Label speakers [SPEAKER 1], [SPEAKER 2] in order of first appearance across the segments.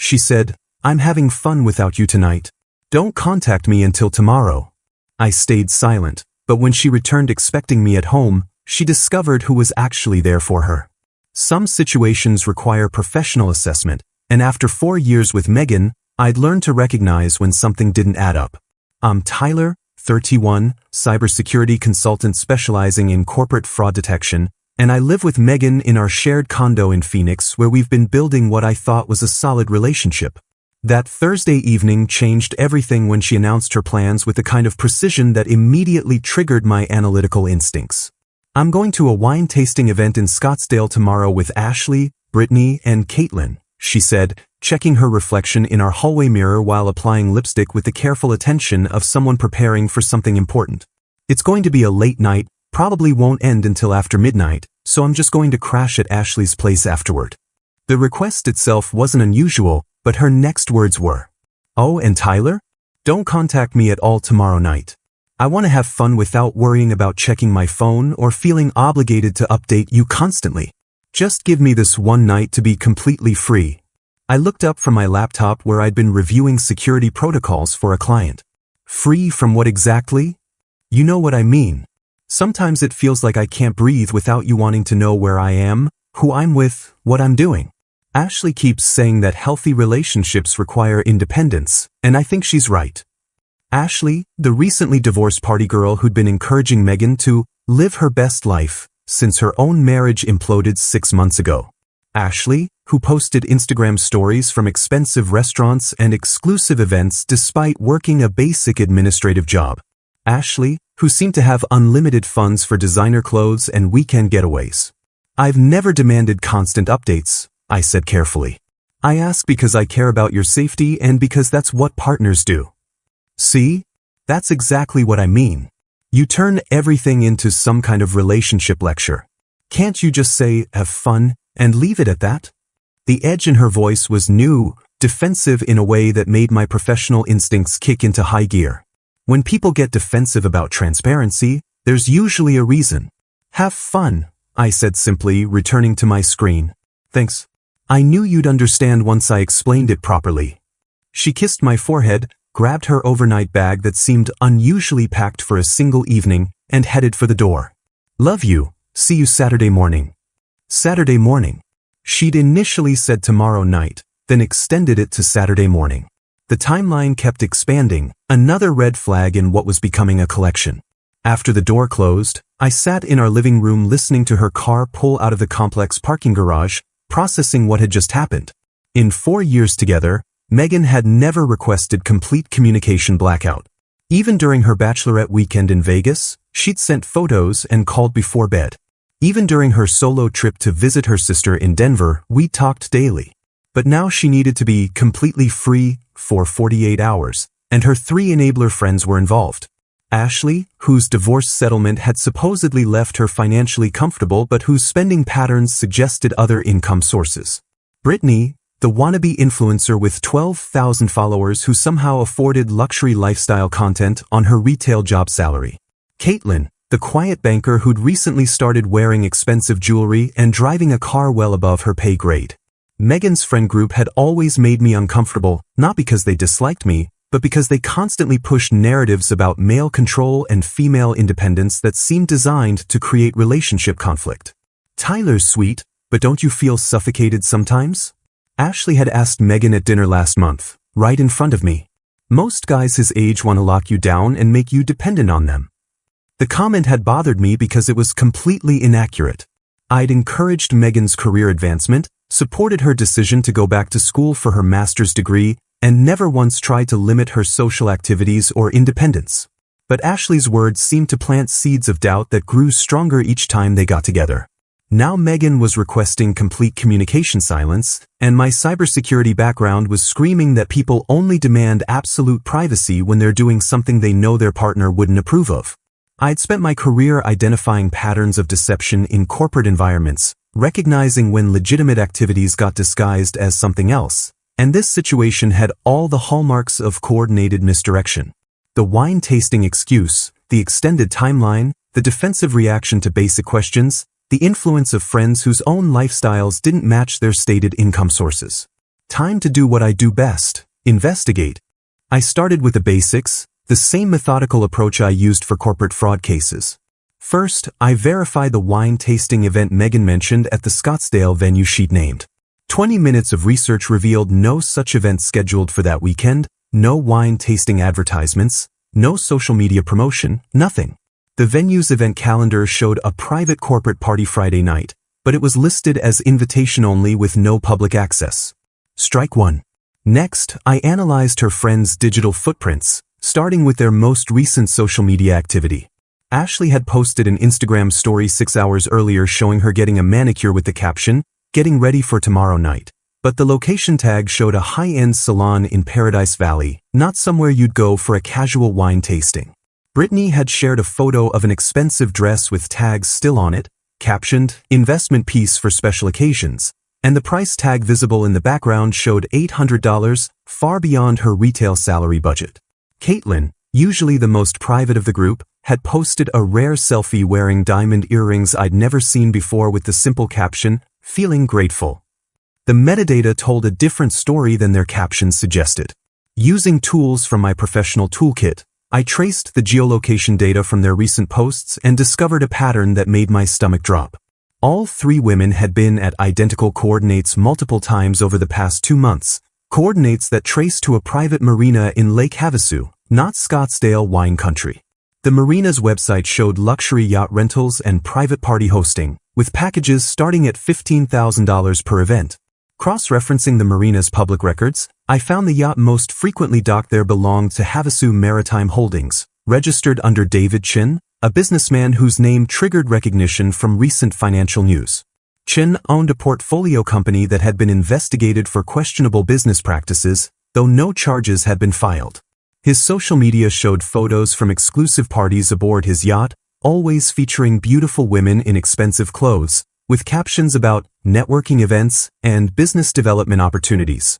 [SPEAKER 1] she said, "I'm having fun without you tonight. Don't contact me until tomorrow." I stayed silent, but when she returned expecting me at home, she discovered who was actually there for her. Some situations require professional assessment, and after 4 years with Megan, I'd learned to recognize when something didn't add up. I'm Tyler, 31, cybersecurity consultant specializing in corporate fraud detection, and I live with Megan in our shared condo in Phoenix where we've been building what I thought was a solid relationship. That Thursday evening changed everything when she announced her plans with the kind of precision that immediately triggered my analytical instincts. "I'm going to a wine tasting event in Scottsdale tomorrow with Ashley, Brittany, and Caitlin," she said, checking her reflection in our hallway mirror while applying lipstick with the careful attention of someone preparing for something important. "It's going to be a late night, probably won't end until after midnight, so I'm just going to crash at Ashley's place afterward." The request itself wasn't unusual, but her next words were, "Oh, and Tyler? Don't contact me at all tomorrow night. I want to have fun without worrying about checking my phone or feeling obligated to update you constantly. Just give me this one night to be completely free." I looked up from my laptop where I'd been reviewing security protocols for a client. Free from what exactly? You know what I mean. Sometimes it feels like I can't breathe without you wanting to know where I am, who I'm with, what I'm doing. Ashley keeps saying that healthy relationships require independence, and I think she's right. Ashley, the recently divorced party girl who'd been encouraging Megan to live her best life since her own marriage imploded 6 months ago. Ashley, who posted Instagram stories from expensive restaurants and exclusive events despite working a basic administrative job. Ashley, who seemed to have unlimited funds for designer clothes and weekend getaways. "I've never demanded constant updates," I said carefully. "I ask because I care about your safety and because that's what partners do." See? That's exactly what I mean. You turn everything into some kind of relationship lecture. Can't you just say, "Have fun," and leave it at that? The edge in her voice was new, defensive in a way that made my professional instincts kick into high gear. When people get defensive about transparency, there's usually a reason. "Have fun," I said simply, returning to my screen. "Thanks. I knew you'd understand once I explained it properly." She kissed my forehead, grabbed her overnight bag that seemed unusually packed for a single evening, and headed for the door. "Love you. See you Saturday morning." Saturday morning. She'd initially said tomorrow night, then extended it to Saturday morning. The timeline kept expanding, another red flag in what was becoming a collection. After the door closed, I sat in our living room listening to her car pull out of the complex parking garage, processing what had just happened. In 4 years together, Megan had never requested complete communication blackout. Even during her bachelorette weekend in Vegas, she'd sent photos and called before bed. Even during her solo trip to visit her sister in Denver, we talked daily. But now she needed to be completely free for 48 hours, and her 3 enabler friends were involved. Ashley, whose divorce settlement had supposedly left her financially comfortable but whose spending patterns suggested other income sources. Brittany, the wannabe influencer with 12,000 followers who somehow afforded luxury lifestyle content on her retail job salary. Caitlin, the quiet banker who'd recently started wearing expensive jewelry and driving a car well above her pay grade. Megan's friend group had always made me uncomfortable, not because they disliked me, but because they constantly pushed narratives about male control and female independence that seemed designed to create relationship conflict. "Tyler's sweet, but don't you feel suffocated sometimes?" Ashley had asked Megan at dinner last month, right in front of me. "Most guys his age want to lock you down and make you dependent on them." The comment had bothered me because it was completely inaccurate. I'd encouraged Megan's career advancement, supported her decision to go back to school for her master's degree, and never once tried to limit her social activities or independence. But Ashley's words seemed to plant seeds of doubt that grew stronger each time they got together. Now Megan was requesting complete communication silence, and my cybersecurity background was screaming that people only demand absolute privacy when they're doing something they know their partner wouldn't approve of. I'd spent my career identifying patterns of deception in corporate environments, recognizing when legitimate activities got disguised as something else, and this situation had all the hallmarks of coordinated misdirection. The wine tasting excuse, the extended timeline, the defensive reaction to basic questions, the influence of friends whose own lifestyles didn't match their stated income sources. Time to do what I do best: investigate. I started with the basics, the same methodical approach I used for corporate fraud cases. First, I verified the wine tasting event Megan mentioned at the Scottsdale venue she'd named. 20 minutes of research revealed no such event scheduled for that weekend, no wine tasting advertisements, no social media promotion, nothing. The venue's event calendar showed a private corporate party Friday night, but it was listed as invitation only with no public access. Strike one. Next, I analyzed her friends' digital footprints, starting with their most recent social media activity. Ashley had posted an Instagram story 6 hours earlier showing her getting a manicure with the caption, "Getting ready for tomorrow night." But the location tag showed a high-end salon in Paradise Valley, not somewhere you'd go for a casual wine tasting. Brittany had shared a photo of an expensive dress with tags still on it, captioned, "Investment piece for special occasions," and the price tag visible in the background showed $800, far beyond her retail salary budget. Caitlin, usually the most private of the group, had posted a rare selfie wearing diamond earrings I'd never seen before with the simple caption, "Feeling grateful." The metadata told a different story than their captions suggested. Using tools from my professional toolkit, I traced the geolocation data from their recent posts and discovered a pattern that made my stomach drop. All 3 women had been at identical coordinates multiple times over the past 2 months, coordinates that traced to a private marina in Lake Havasu, not Scottsdale wine country. The marina's website showed luxury yacht rentals and private party hosting, with packages starting at $15,000 per event. Cross-referencing the marina's public records, I found the yacht most frequently docked there belonged to Havasu Maritime Holdings, registered under David Chin, a businessman whose name triggered recognition from recent financial news. Chin owned a portfolio company that had been investigated for questionable business practices, though no charges had been filed. His social media showed photos from exclusive parties aboard his yacht, always featuring beautiful women in expensive clothes, with captions about networking events and business development opportunities.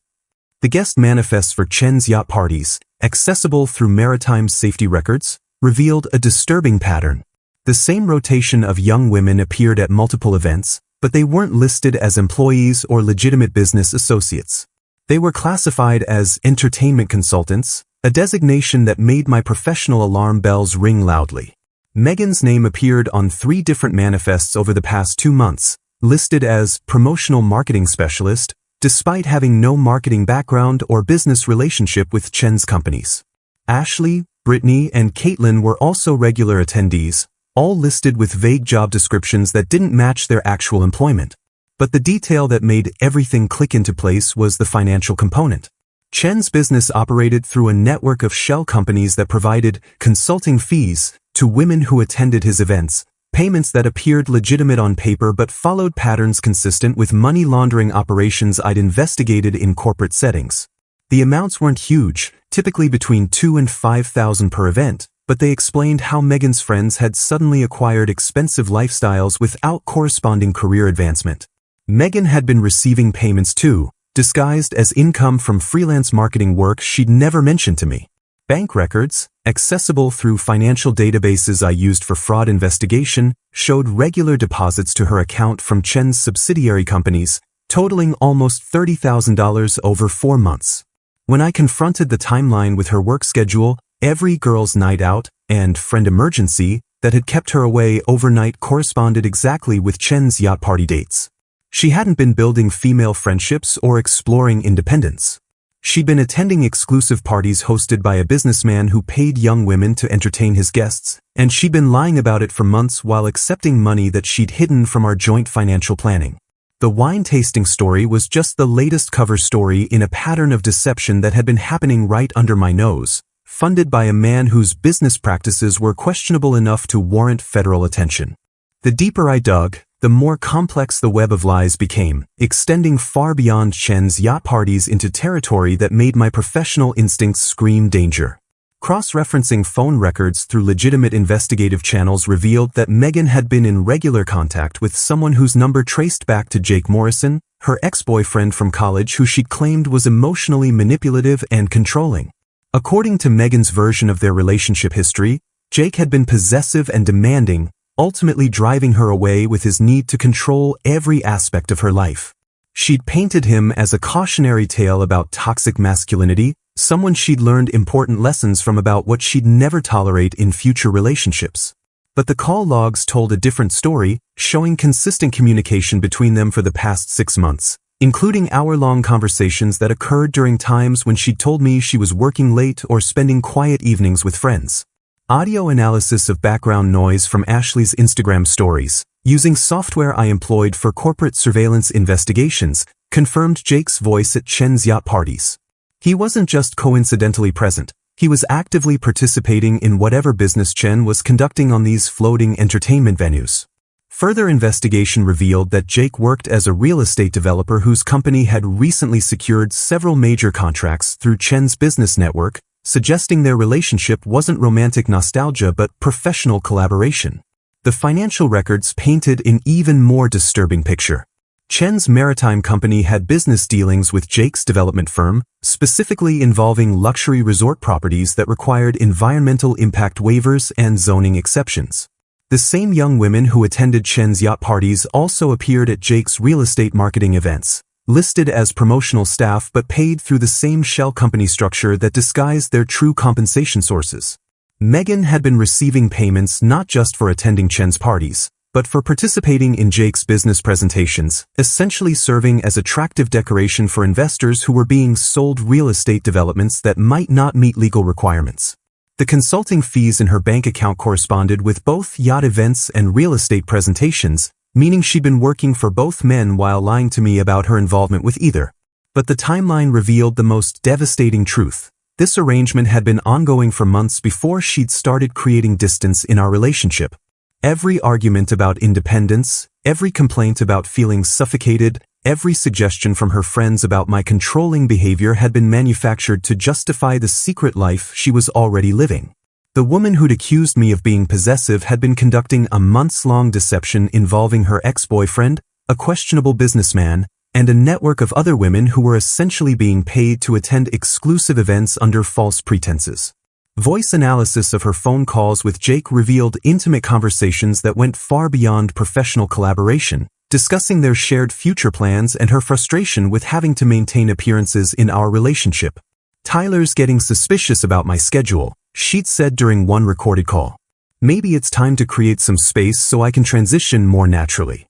[SPEAKER 1] The guest manifests for Chen's yacht parties, accessible through maritime safety records, revealed a disturbing pattern. The same rotation of young women appeared at multiple events, but they weren't listed as employees or legitimate business associates. They were classified as entertainment consultants, a designation that made my professional alarm bells ring loudly. Megan's name appeared on 3 different manifests over the past 2 months, listed as promotional marketing specialist, despite having no marketing background or business relationship with Chen's companies. Ashley, Brittany, and Caitlin were also regular attendees, all listed with vague job descriptions that didn't match their actual employment. But the detail that made everything click into place was the financial component. Chen's business operated through a network of shell companies that provided consulting fees to women who attended his events, payments that appeared legitimate on paper but followed patterns consistent with money laundering operations I'd investigated in corporate settings. The amounts weren't huge, typically between $2,000 and $5,000 per event, but they explained how Megan's friends had suddenly acquired expensive lifestyles without corresponding career advancement. Megan had been receiving payments too, disguised as income from freelance marketing work she'd never mentioned to me. Bank records, accessible through financial databases I used for fraud investigation, showed regular deposits to her account from Chen's subsidiary companies, totaling almost $30,000 over 4 months. When I confronted the timeline with her work schedule, every girl's night out and friend emergency that had kept her away overnight corresponded exactly with Chen's yacht party dates. She hadn't been building female friendships or exploring independence. She'd been attending exclusive parties hosted by a businessman who paid young women to entertain his guests, and she'd been lying about it for months while accepting money that she'd hidden from our joint financial planning. The wine tasting story was just the latest cover story in a pattern of deception that had been happening right under my nose, funded by a man whose business practices were questionable enough to warrant federal attention. The deeper I dug, the more complex the web of lies became, extending far beyond Chen's yacht parties into territory that made my professional instincts scream danger. Cross-referencing phone records through legitimate investigative channels revealed that Megan had been in regular contact with someone whose number traced back to Jake Morrison, her ex-boyfriend from college who she claimed was emotionally manipulative and controlling. According to Megan's version of their relationship history, Jake had been possessive and demanding, ultimately driving her away with his need to control every aspect of her life. She'd painted him as a cautionary tale about toxic masculinity, someone she'd learned important lessons from about what she'd never tolerate in future relationships. But the call logs told a different story, showing consistent communication between them for the past 6 months, including hour-long conversations that occurred during times when she'd told me she was working late or spending quiet evenings with friends. Audio analysis of background noise from Ashley's Instagram stories, using software I employed for corporate surveillance investigations, confirmed Jake's voice at Chen's yacht parties. He wasn't just coincidentally present. He was actively participating in whatever business Chen was conducting on these floating entertainment venues. Further investigation revealed that Jake worked as a real estate developer whose company had recently secured several major contracts through Chen's business network, suggesting their relationship wasn't romantic nostalgia but professional collaboration. The financial records painted an even more disturbing picture. Chen's maritime company had business dealings with Jake's development firm, specifically involving luxury resort properties that required environmental impact waivers and zoning exceptions. The same young women who attended Chen's yacht parties also appeared at Jake's real estate marketing events, listed as promotional staff but paid through the same shell company structure that disguised their true compensation sources. Megan had been receiving payments not just for attending Chen's parties, but for participating in Jake's business presentations, essentially serving as attractive decoration for investors who were being sold real estate developments that might not meet legal requirements. The consulting fees in her bank account corresponded with both yacht events and real estate presentations, meaning she'd been working for both men while lying to me about her involvement with either. But the timeline revealed the most devastating truth. This arrangement had been ongoing for months before she'd started creating distance in our relationship. Every argument about independence, every complaint about feeling suffocated, every suggestion from her friends about my controlling behavior had been manufactured to justify the secret life she was already living. The woman who'd accused me of being possessive had been conducting a months-long deception involving her ex-boyfriend, a questionable businessman, and a network of other women who were essentially being paid to attend exclusive events under false pretenses. Voice analysis of her phone calls with Jake revealed intimate conversations that went far beyond professional collaboration, discussing their shared future plans and her frustration with having to maintain appearances in our relationship. "Tyler's getting suspicious about my schedule," she'd said during one recorded call. "Maybe it's time to create some space so I can transition more naturally."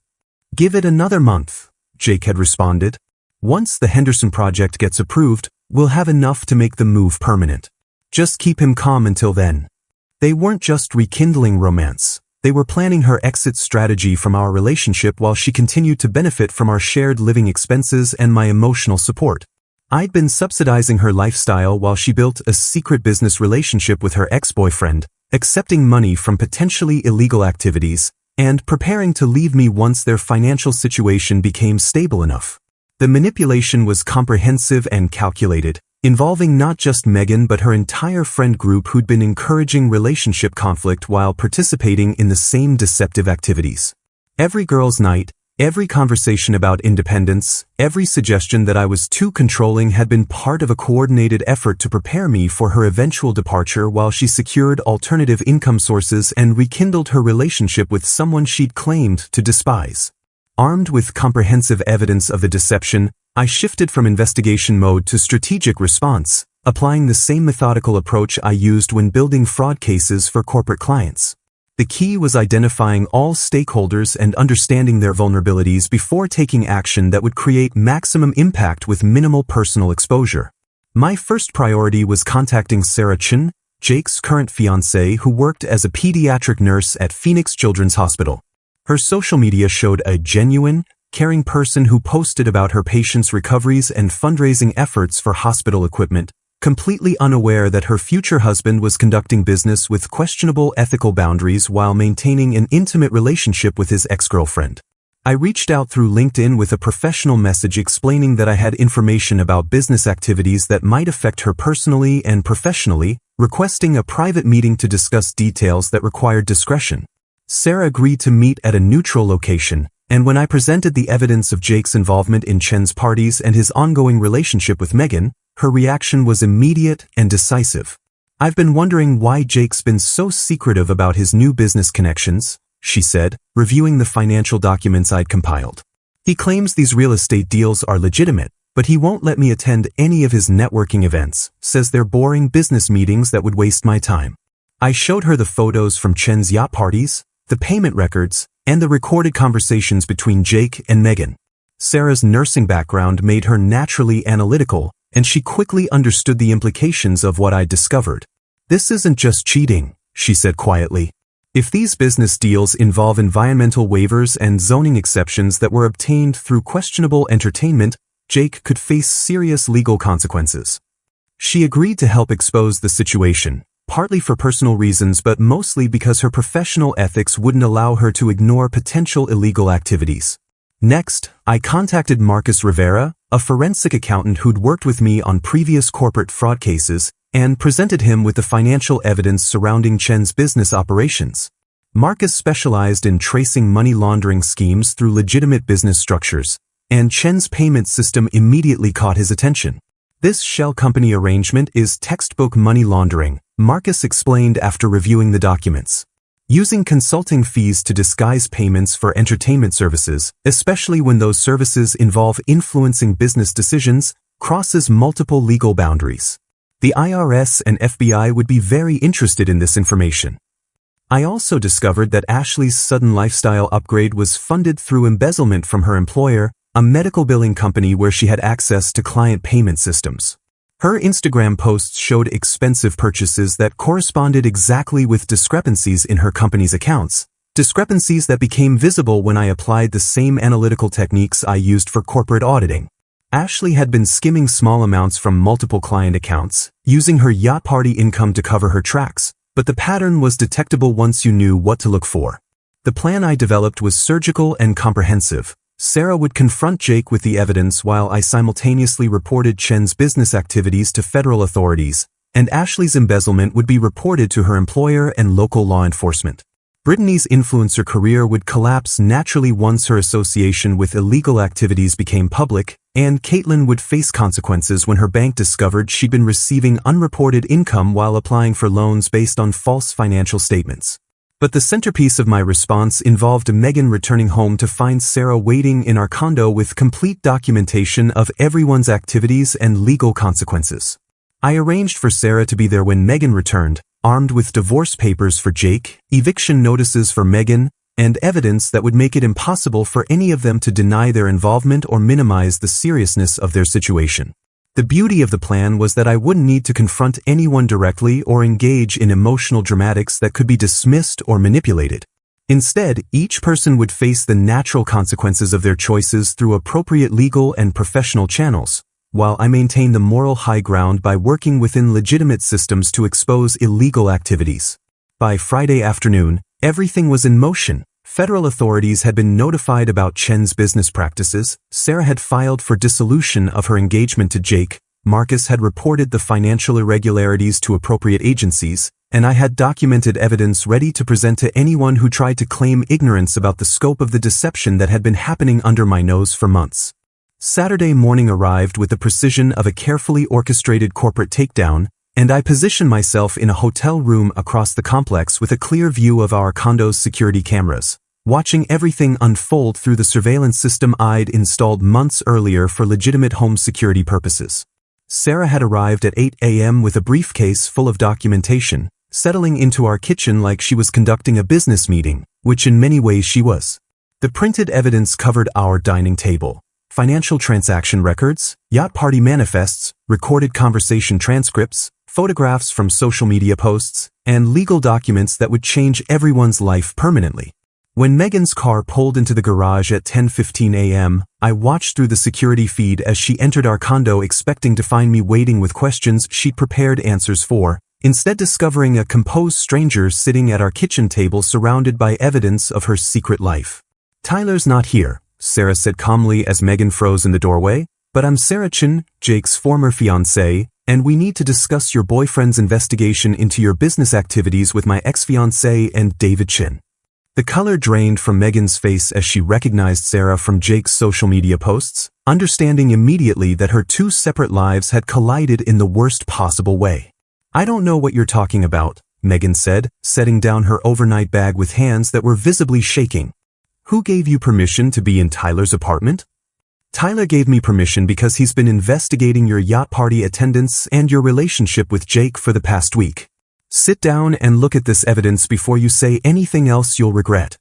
[SPEAKER 1] "Give it another month," Jake had responded. "Once the Henderson project gets approved, we'll have enough to make the move permanent. Just keep him calm until then." They weren't just rekindling romance. They were planning her exit strategy from our relationship while she continued to benefit from our shared living expenses and my emotional support. I'd been subsidizing her lifestyle while she built a secret business relationship with her ex-boyfriend, accepting money from potentially illegal activities, and preparing to leave me once their financial situation became stable enough. The manipulation was comprehensive and calculated, involving not just Megan but her entire friend group who'd been encouraging relationship conflict while participating in the same deceptive activities. Every girls' night, every conversation about independence, every suggestion that I was too controlling had been part of a coordinated effort to prepare me for her eventual departure while she secured alternative income sources and rekindled her relationship with someone she'd claimed to despise. Armed with comprehensive evidence of the deception, I shifted from investigation mode to strategic response, applying the same methodical approach I used when building fraud cases for corporate clients. The key was identifying all stakeholders and understanding their vulnerabilities before taking action that would create maximum impact with minimal personal exposure. My first priority was contacting Sarah Chen, Jake's current fiancée who worked as a pediatric nurse at Phoenix Children's Hospital. Her social media showed a genuine, caring person who posted about her patients' recoveries and fundraising efforts for hospital equipment, completely unaware that her future husband was conducting business with questionable ethical boundaries while maintaining an intimate relationship with his ex-girlfriend. I reached out through LinkedIn with a professional message explaining that I had information about business activities that might affect her personally and professionally, requesting a private meeting to discuss details that required discretion. Sarah agreed to meet at a neutral location, and when I presented the evidence of Jake's involvement in Chen's parties and his ongoing relationship with Megan, her reaction was immediate and decisive. "I've been wondering why Jake's been so secretive about his new business connections," she said, reviewing the financial documents I'd compiled. He claims these real estate deals are legitimate, but he won't let me attend any of his networking events, says they're boring business meetings that would waste my time. I showed her the photos from Chen's yacht parties, the payment records, and the recorded conversations between Jake and Megan. Sarah's nursing background made her naturally analytical, and she quickly understood the implications of what I'd discovered. This isn't just cheating, she said quietly. If these business deals involve environmental waivers and zoning exceptions that were obtained through questionable entertainment, Jake could face serious legal consequences. She agreed to help expose the situation, partly for personal reasons but mostly because her professional ethics wouldn't allow her to ignore potential illegal activities. Next, I contacted Marcus Rivera, a forensic accountant who'd worked with me on previous corporate fraud cases, and presented him with the financial evidence surrounding Chen's business operations. Marcus specialized in tracing money laundering schemes through legitimate business structures, and Chen's payment system immediately caught his attention. This shell company arrangement is textbook money laundering, Marcus explained after reviewing the documents. Using consulting fees to disguise payments for entertainment services, especially when those services involve influencing business decisions, crosses multiple legal boundaries. The IRS and FBI would be very interested in this information. I also discovered that Ashley's sudden lifestyle upgrade was funded through embezzlement from her employer, a medical billing company where she had access to client payment systems. Her Instagram posts showed expensive purchases that corresponded exactly with discrepancies in her company's accounts, discrepancies that became visible when I applied the same analytical techniques I used for corporate auditing. Ashley had been skimming small amounts from multiple client accounts, using her yacht party income to cover her tracks, but the pattern was detectable once you knew what to look for. The plan I developed was surgical and comprehensive. Sarah would confront Jake with the evidence while I simultaneously reported Chen's business activities to federal authorities, and Ashley's embezzlement would be reported to her employer and local law enforcement. Brittany's influencer career would collapse naturally once her association with illegal activities became public, and Caitlin would face consequences when her bank discovered she'd been receiving unreported income while applying for loans based on false financial statements. But the centerpiece of my response involved Megan returning home to find Sarah waiting in our condo with complete documentation of everyone's activities and legal consequences. I arranged for Sarah to be there when Megan returned, armed with divorce papers for Jake, eviction notices for Megan, and evidence that would make it impossible for any of them to deny their involvement or minimize the seriousness of their situation. The beauty of the plan was that I wouldn't need to confront anyone directly or engage in emotional dramatics that could be dismissed or manipulated. Instead, each person would face the natural consequences of their choices through appropriate legal and professional channels, while I maintained the moral high ground by working within legitimate systems to expose illegal activities. By Friday afternoon, everything was in motion. Federal authorities had been notified about Chen's business practices, Sarah had filed for dissolution of her engagement to Jake, Marcus had reported the financial irregularities to appropriate agencies, and I had documented evidence ready to present to anyone who tried to claim ignorance about the scope of the deception that had been happening under my nose for months. Saturday morning arrived with the precision of a carefully orchestrated corporate takedown, and I positioned myself in a hotel room across the complex with a clear view of our condo's security cameras, watching everything unfold through the surveillance system I'd installed months earlier for legitimate home security purposes. Sarah had arrived at 8 a.m. with a briefcase full of documentation, settling into our kitchen like she was conducting a business meeting, which in many ways she was. The printed evidence covered our dining table, financial transaction records, yacht party manifests, recorded conversation transcripts, photographs from social media posts, and legal documents that would change everyone's life permanently. When Megan's car pulled into the garage at 10:15 a.m., I watched through the security feed as she entered our condo expecting to find me waiting with questions she'd prepared answers for, instead discovering a composed stranger sitting at our kitchen table surrounded by evidence of her secret life. "Tyler's not here," Sarah said calmly as Megan froze in the doorway, "but I'm Sarah Chen, Jake's former fiancée, and we need to discuss your boyfriend's investigation into your business activities with my ex-fiancé and David Chen." The color drained from Megan's face as she recognized Sarah from Jake's social media posts, understanding immediately that her two separate lives had collided in the worst possible way. "I don't know what you're talking about," Megan said, setting down her overnight bag with hands that were visibly shaking. Who gave you permission to be in Tyler's apartment? Tyler gave me permission because he's been investigating your yacht party attendance and your relationship with Jake for the past week. Sit down and look at this evidence before you say anything else you'll regret.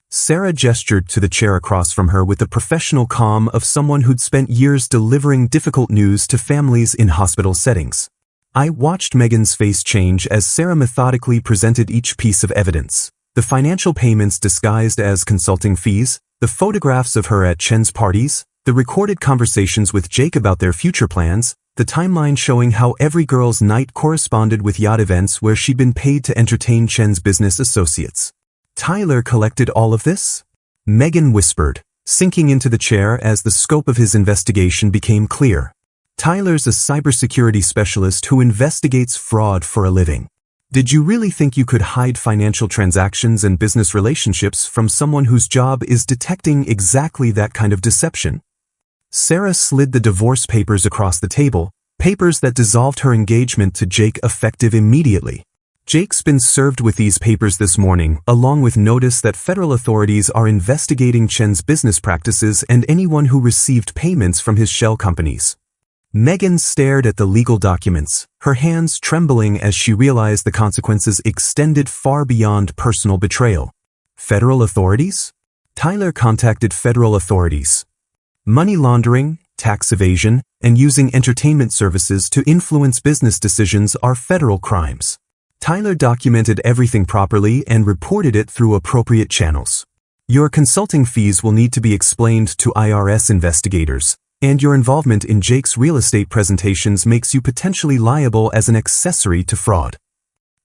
[SPEAKER 1] Sarah gestured to the chair across from her with the professional calm of someone who'd spent years delivering difficult news to families in hospital settings. I watched Megan's face change as Sarah methodically presented each piece of evidence. The financial payments disguised as consulting fees, the photographs of her at Chen's parties, the recorded conversations with Jake about their future plans, the timeline showing how every girl's night corresponded with yacht events where she'd been paid to entertain Chen's business associates. Tyler collected all of this? Megan whispered, sinking into the chair as the scope of his investigation became clear. Tyler's a cybersecurity specialist who investigates fraud for a living. Did you really think you could hide financial transactions and business relationships from someone whose job is detecting exactly that kind of deception? Sarah slid the divorce papers across the table, papers that dissolved her engagement to Jake effective immediately. Jake's been served with these papers this morning, along with notice that federal authorities are investigating Chen's business practices and anyone who received payments from his shell companies. Megan stared at the legal documents, her hands trembling as she realized the consequences extended far beyond personal betrayal. Federal authorities? Tyler contacted federal authorities. Money laundering, tax evasion, and using entertainment services to influence business decisions are federal crimes. Tyler documented everything properly and reported it through appropriate channels. Your consulting fees will need to be explained to IRS investigators, and your involvement in Jake's real estate presentations makes you potentially liable as an accessory to fraud.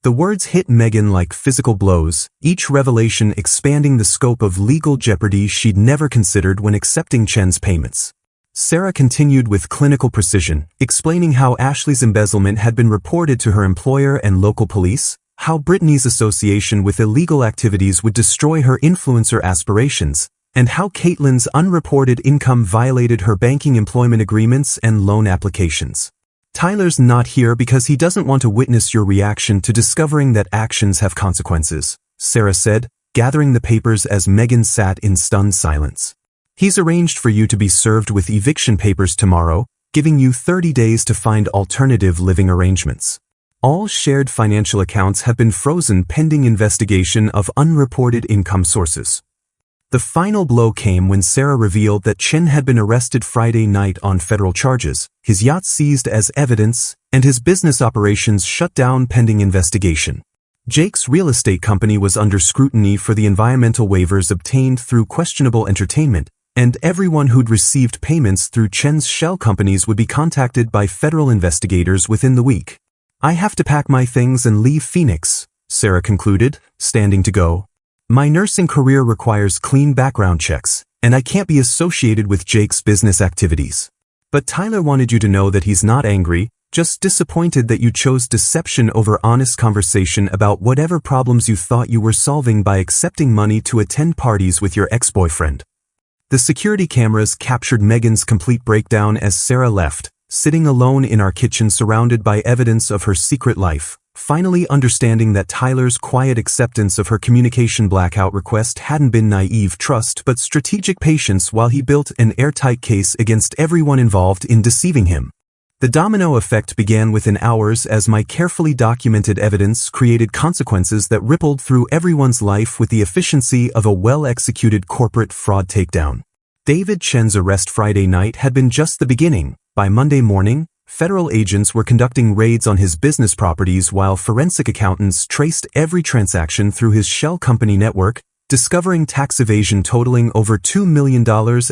[SPEAKER 1] The words hit Megan like physical blows, each revelation expanding the scope of legal jeopardy she'd never considered when accepting Chen's payments. Sarah continued with clinical precision, explaining how Ashley's embezzlement had been reported to her employer and local police, how Brittany's association with illegal activities would destroy her influencer aspirations, and how Caitlin's unreported income violated her banking employment agreements and loan applications. Tyler's not here because he doesn't want to witness your reaction to discovering that actions have consequences, Sarah said, gathering the papers as Megan sat in stunned silence. He's arranged for you to be served with eviction papers tomorrow, giving you 30 days to find alternative living arrangements. All shared financial accounts have been frozen pending investigation of unreported income sources. The final blow came when Sarah revealed that Chen had been arrested Friday night on federal charges, his yacht seized as evidence, and his business operations shut down pending investigation. Jake's real estate company was under scrutiny for the environmental waivers obtained through questionable entertainment, and everyone who'd received payments through Chen's shell companies would be contacted by federal investigators within the week. I have to pack my things and leave Phoenix, Sarah concluded, standing to go. My nursing career requires clean background checks, and I can't be associated with Jake's business activities. But Tyler wanted you to know that he's not angry, just disappointed that you chose deception over honest conversation about whatever problems you thought you were solving by accepting money to attend parties with your ex-boyfriend. The security cameras captured Megan's complete breakdown as Sarah left, sitting alone in our kitchen surrounded by evidence of her secret life, finally understanding that Tyler's quiet acceptance of her communication blackout request hadn't been naive trust but strategic patience while he built an airtight case against everyone involved in deceiving him. The domino effect began within hours as my carefully documented evidence created consequences that rippled through everyone's life with the efficiency of a well-executed corporate fraud takedown. David Chen's arrest Friday night had been just the beginning. By Monday morning, federal agents were conducting raids on his business properties while forensic accountants traced every transaction through his shell company network, discovering tax evasion totaling over $2 million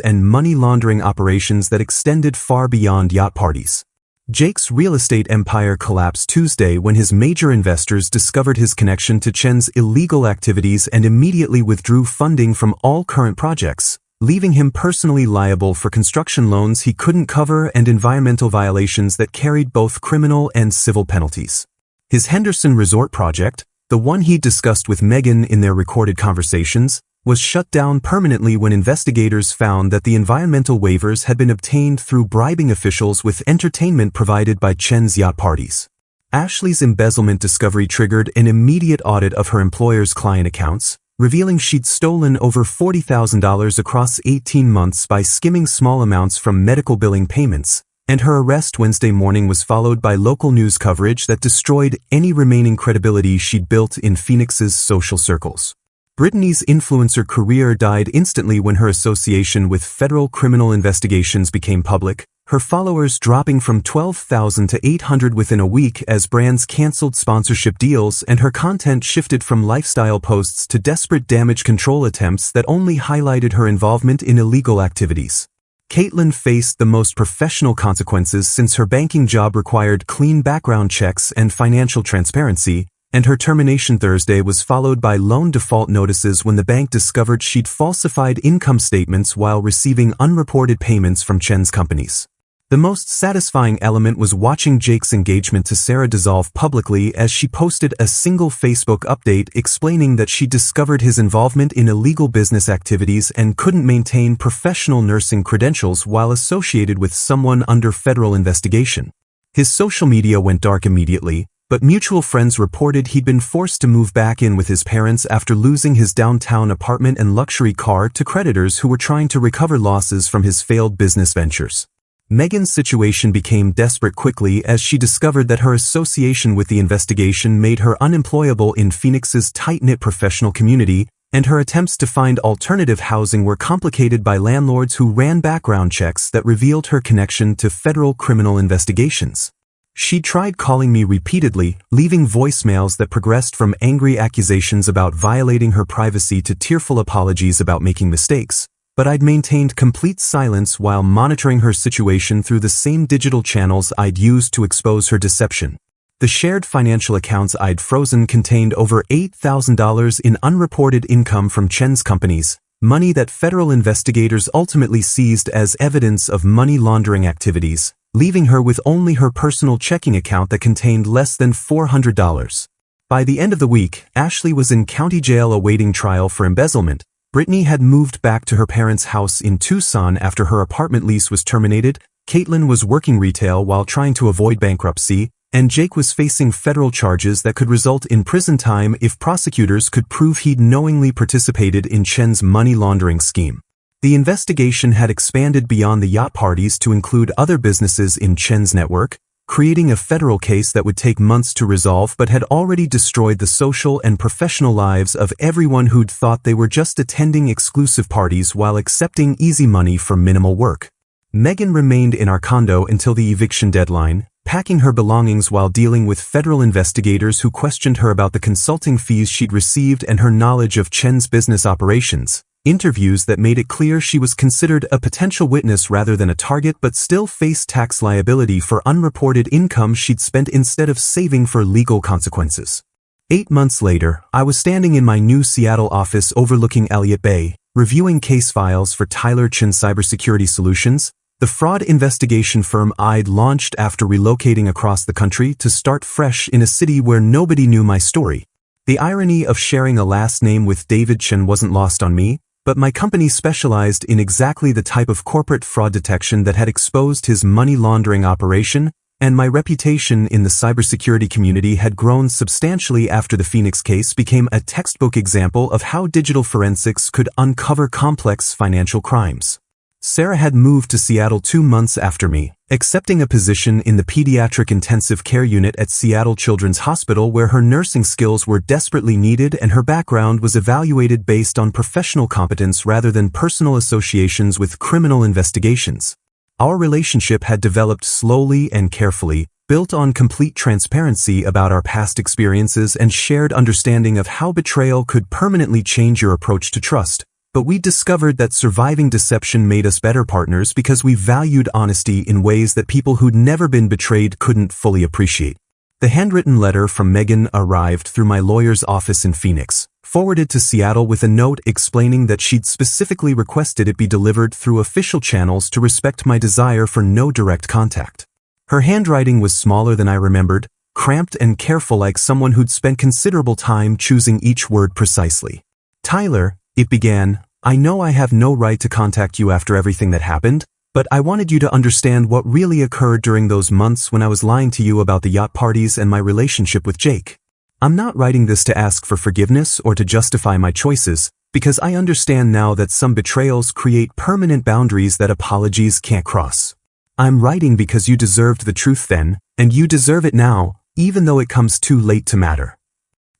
[SPEAKER 1] and money laundering operations that extended far beyond yacht parties. Jake's real estate empire collapsed Tuesday when his major investors discovered his connection to Chen's illegal activities and immediately withdrew funding from all current projects, leaving him personally liable for construction loans he couldn't cover and environmental violations that carried both criminal and civil penalties. His Henderson Resort project, the one he discussed with Megan in their recorded conversations, was shut down permanently when investigators found that the environmental waivers had been obtained through bribing officials with entertainment provided by Chen's yacht parties. Ashley's embezzlement discovery triggered an immediate audit of her employer's client accounts, revealing she'd stolen over $40,000 across 18 months by skimming small amounts from medical billing payments, and her arrest Wednesday morning was followed by local news coverage that destroyed any remaining credibility she'd built in Phoenix's social circles. Brittany's influencer career died instantly when her association with federal criminal investigations became public, her followers dropping from 12,000 to 800 within a week as brands canceled sponsorship deals, and her content shifted from lifestyle posts to desperate damage control attempts that only highlighted her involvement in illegal activities. Caitlyn faced the most professional consequences since her banking job required clean background checks and financial transparency, and her termination Thursday was followed by loan default notices when the bank discovered she'd falsified income statements while receiving unreported payments from Chen's companies. The most satisfying element was watching Jake's engagement to Sarah dissolve publicly as she posted a single Facebook update explaining that she discovered his involvement in illegal business activities and couldn't maintain professional nursing credentials while associated with someone under federal investigation. His social media went dark immediately, but mutual friends reported he'd been forced to move back in with his parents after losing his downtown apartment and luxury car to creditors who were trying to recover losses from his failed business ventures. Megan's situation became desperate quickly as she discovered that her association with the investigation made her unemployable in Phoenix's tight-knit professional community, and her attempts to find alternative housing were complicated by landlords who ran background checks that revealed her connection to federal criminal investigations. She tried calling me repeatedly, leaving voicemails that progressed from angry accusations about violating her privacy to tearful apologies about making mistakes, but I'd maintained complete silence while monitoring her situation through the same digital channels I'd used to expose her deception. The shared financial accounts I'd frozen contained over $8,000 in unreported income from Chen's companies, money that federal investigators ultimately seized as evidence of money laundering activities, leaving her with only her personal checking account that contained less than $400. By the end of the week, Ashley was in county jail awaiting trial for embezzlement. Brittany had moved back to her parents' house in Tucson after her apartment lease was terminated, Caitlyn was working retail while trying to avoid bankruptcy, and Jake was facing federal charges that could result in prison time if prosecutors could prove he'd knowingly participated in Chen's money laundering scheme. The investigation had expanded beyond the yacht parties to include other businesses in Chen's network, creating a federal case that would take months to resolve but had already destroyed the social and professional lives of everyone who'd thought they were just attending exclusive parties while accepting easy money for minimal work. Megan remained in our condo until the eviction deadline, packing her belongings while dealing with federal investigators who questioned her about the consulting fees she'd received and her knowledge of Chen's business operations. Interviews that made it clear she was considered a potential witness rather than a target but still faced tax liability for unreported income she'd spent instead of saving for legal consequences. 8 months later, I was standing in my new Seattle office overlooking Elliott Bay, reviewing case files for Tyler Chen Cybersecurity Solutions, the fraud investigation firm I'd launched after relocating across the country to start fresh in a city where nobody knew my story. The irony of sharing a last name with David Chen wasn't lost on me, but my company specialized in exactly the type of corporate fraud detection that had exposed his money laundering operation, and my reputation in the cybersecurity community had grown substantially after the Phoenix case became a textbook example of how digital forensics could uncover complex financial crimes. Sarah had moved to Seattle 2 months after me, accepting a position in the pediatric intensive care unit at Seattle Children's Hospital where her nursing skills were desperately needed and her background was evaluated based on professional competence rather than personal associations with criminal investigations. Our relationship had developed slowly and carefully, built on complete transparency about our past experiences and shared understanding of how betrayal could permanently change your approach to trust. But we discovered that surviving deception made us better partners because we valued honesty in ways that people who'd never been betrayed couldn't fully appreciate. The handwritten letter from Megan arrived through my lawyer's office in Phoenix, forwarded to Seattle with a note explaining that she'd specifically requested it be delivered through official channels to respect my desire for no direct contact. Her handwriting was smaller than I remembered, cramped and careful like someone who'd spent considerable time choosing each word precisely. Tyler, it began, I know I have no right to contact you after everything that happened, but I wanted you to understand what really occurred during those months when I was lying to you about the yacht parties and my relationship with Jake. I'm not writing this to ask for forgiveness or to justify my choices, because I understand now that some betrayals create permanent boundaries that apologies can't cross. I'm writing because you deserved the truth then, and you deserve it now, even though it comes too late to matter.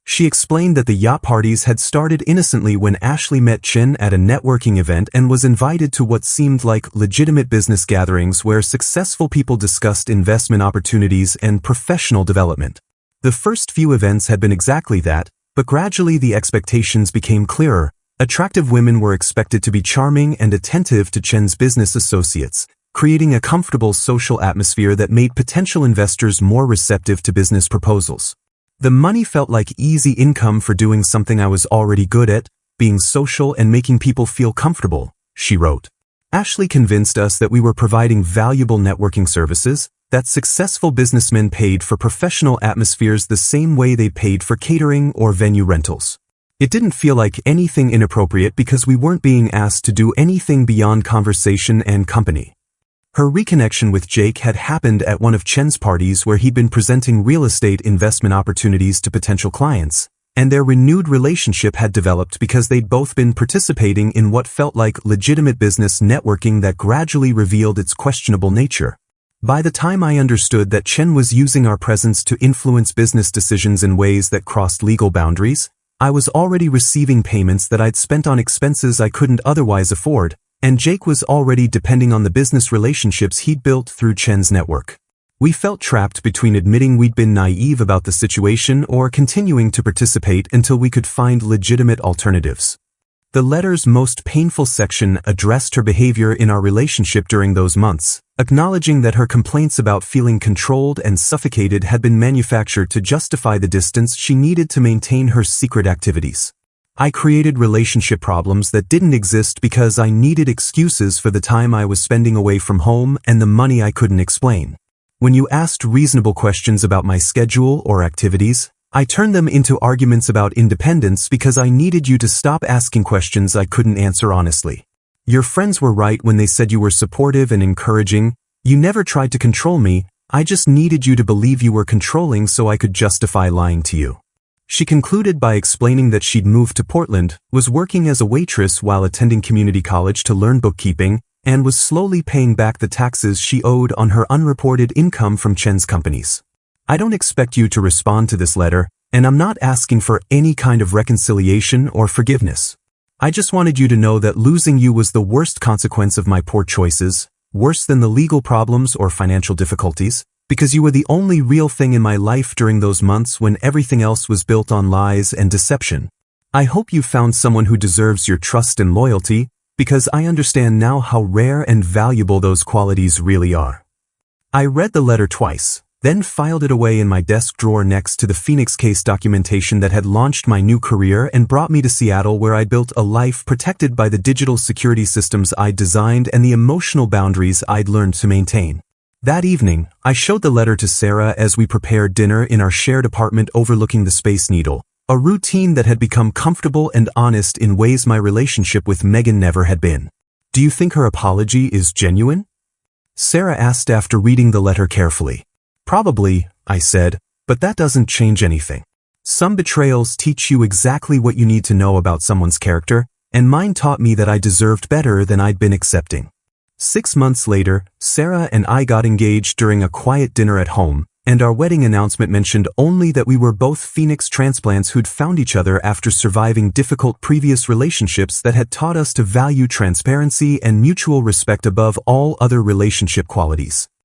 [SPEAKER 1] She explained that the yacht parties had started innocently when Ashley met Chen at a networking event and was invited to what seemed like legitimate business gatherings where successful people discussed investment opportunities and professional development. The first few events had been exactly that, but gradually the expectations became clearer. Attractive women were expected to be charming and attentive to Chen's business associates, creating a comfortable social atmosphere that made potential investors more receptive to business proposals. The money felt like easy income for doing something I was already good at, being social and making people feel comfortable, she wrote. Ashley convinced us that we were providing valuable networking services, that successful businessmen paid for professional atmospheres the same way they paid for catering or venue rentals. It didn't feel like anything inappropriate because we weren't being asked to do anything beyond conversation and company. Her reconnection with Jake had happened at one of Chen's parties where he'd been presenting real estate investment opportunities to potential clients, and their renewed relationship had developed because they'd both been participating in what felt like legitimate business networking that gradually revealed its questionable nature. By the time I understood that Chen was using our presence to influence business decisions in ways that crossed legal boundaries, I was already receiving payments that I'd spent on expenses I couldn't otherwise afford, and Jake was already depending on the business relationships he'd built through Chen's network. We felt trapped between admitting we'd been naive about the situation or continuing to participate until we could find legitimate alternatives. The letter's most painful section addressed her behavior in our relationship during those months, acknowledging that her complaints about feeling controlled and suffocated had been manufactured to justify the distance she needed to maintain her secret activities. I created relationship problems that didn't exist because I needed excuses for the time I was spending away from home and the money I couldn't explain. When you asked reasonable questions about my schedule or activities, I turned them into arguments about independence because I needed you to stop asking questions I couldn't answer honestly. Your friends were right when they said you were supportive and encouraging. You never tried to control me. I just needed you to believe you were controlling so I could justify lying to you. She concluded by explaining that she'd moved to Portland, was working as a waitress while attending community college to learn bookkeeping, and was slowly paying back the taxes she owed on her unreported income from Chen's companies. I don't expect you to respond to this letter, and I'm not asking for any kind of reconciliation or forgiveness. I just wanted you to know that losing you was the worst consequence of my poor choices, worse than the legal problems or financial difficulties, because you were the only real thing in my life during those months when everything else was built on lies and deception. I hope you found someone who deserves your trust and loyalty, because I understand now how rare and valuable those qualities really are. I read the letter twice, then filed it away in my desk drawer next to the Phoenix case documentation that had launched my new career and brought me to Seattle, where I built a life protected by the digital security systems I'd designed and the emotional boundaries I'd learned to maintain. That evening, I showed the letter to Sarah as we prepared dinner in our shared apartment overlooking the Space Needle, a routine that had become comfortable and honest in ways my relationship with Megan never had been. "Do you think her apology is genuine?" Sarah asked after reading the letter carefully. "Probably," I said, "but that doesn't change anything. Some betrayals teach you exactly what you need to know about someone's character, and mine taught me that I deserved better than I'd been accepting." 6 months later, Sarah and I got engaged during a quiet dinner at home, and our wedding announcement mentioned only that we were both Phoenix transplants who'd found each other after surviving difficult previous relationships that had taught us to value transparency and mutual respect above all other relationship qualities.